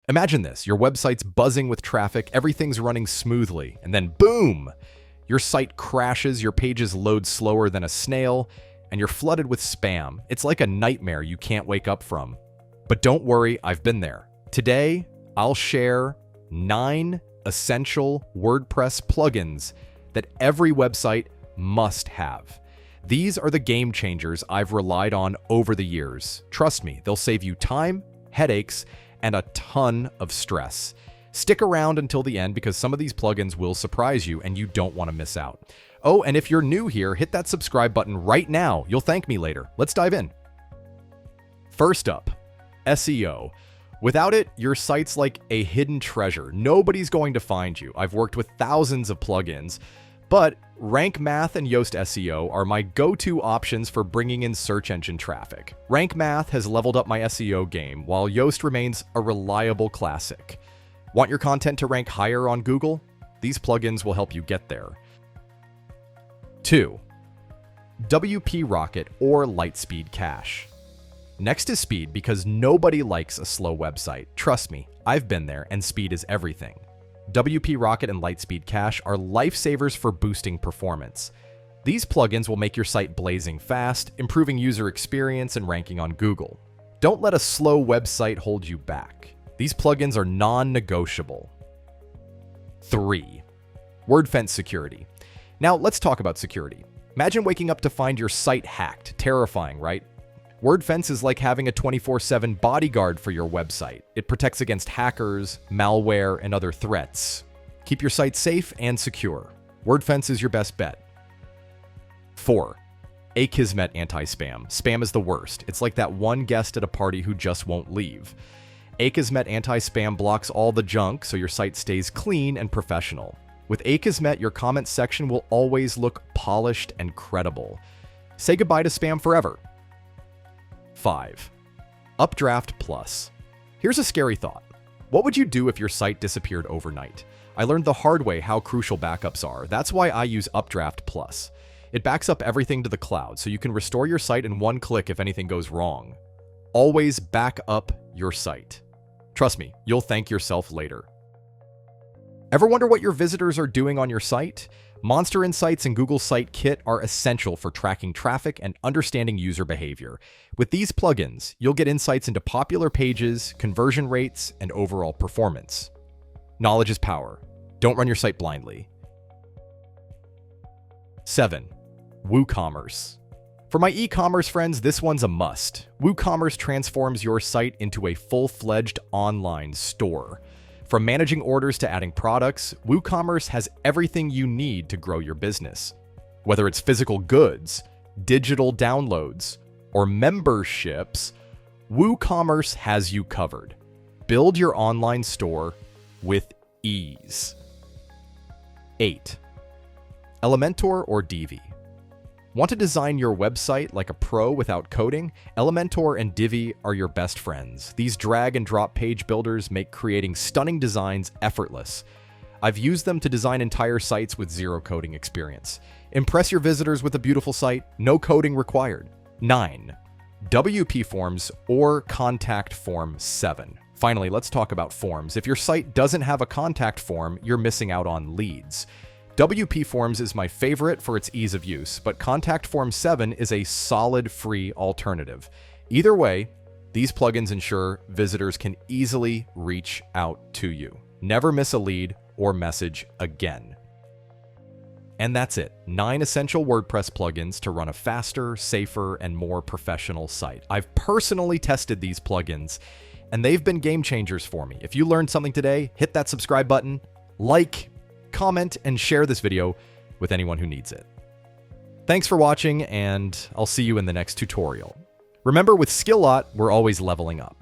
Imagine this, your website's buzzing with traffic, everything's running smoothly, and then boom! Your site crashes, your pages load slower than a snail, and you're flooded with spam. It's like a nightmare you can't wake up from. But don't worry, I've been there. Today, I'll share 9 essential WordPress plugins that every website must have. These are the game changers I've relied on over the years. Trust me, they'll save you time, headaches, and a ton of stress. Stick around until the end because some of these plugins will surprise you and you don't want to miss out. Oh, and if you're new here, hit that subscribe button right now. You'll thank me later. Let's dive in. First up, SEO. Without it, your site's like a hidden treasure. Nobody's going to find you. I've worked with thousands of plugins, but Rank Math and Yoast SEO are my go-to options for bringing in search engine traffic. Rank Math has leveled up my SEO game, while Yoast remains a reliable classic. Want your content to rank higher on Google? These plugins will help you get there. 2. WP Rocket or Lightspeed Cache. Next is speed because nobody likes a slow website. Trust me, I've been there and speed is everything. WP Rocket and Lightspeed Cache are lifesavers for boosting performance. These plugins will make your site blazing fast, improving user experience and ranking on Google. Don't let a slow website hold you back. These plugins are non-negotiable. 3. WordFence Security. Now let's talk about security. Imagine waking up to find your site hacked. Terrifying, right? WordFence is like having a 24/7 bodyguard for your website. It protects against hackers, malware, and other threats. Keep your site safe and secure. WordFence is your best bet. 4. Akismet Anti-Spam. Spam is the worst. It's like that one guest at a party who just won't leave. Akismet Anti-Spam blocks all the junk so your site stays clean and professional. With Akismet, your comment section will always look polished and credible. Say goodbye to spam forever. 5. Updraft Plus. Here's a scary thought. What would you do if your site disappeared overnight? I learned the hard way how crucial backups are. That's why I use Updraft Plus. It backs up everything to the cloud, so you can restore your site in one click if anything goes wrong. Always back up your site. Trust me, you'll thank yourself later. Ever wonder what your visitors are doing on your site? Monster Insights and Google Site Kit are essential for tracking traffic and understanding user behavior. With these plugins, you'll get insights into popular pages, conversion rates, and overall performance. Knowledge is power. Don't run your site blindly. 7. WooCommerce. For my e-commerce friends, this one's a must. WooCommerce transforms your site into a full-fledged online store. From managing orders to adding products, WooCommerce has everything you need to grow your business. Whether it's physical goods, digital downloads, or memberships, WooCommerce has you covered. Build your online store with ease. 8. Elementor or Divi. Want to design your website like a pro without coding? Elementor and Divi are your best friends. These drag and drop page builders make creating stunning designs effortless. I've used them to design entire sites with zero coding experience. Impress your visitors with a beautiful site, no coding required. 9. WP Forms or Contact Form 7. Finally, let's talk about forms. If your site doesn't have a contact form, you're missing out on leads. WP Forms is my favorite for its ease of use, but Contact Form 7 is a solid free alternative. Either way, these plugins ensure visitors can easily reach out to you. Never miss a lead or message again. And that's it. 9 essential WordPress plugins to run a faster, safer, and more professional site. I've personally tested these plugins, and they've been game changers for me. If you learned something today, hit that subscribe button, like, comment, and share this video with anyone who needs it. Thanks for watching, and I'll see you in the next tutorial. Remember, with Skillot, we're always leveling up.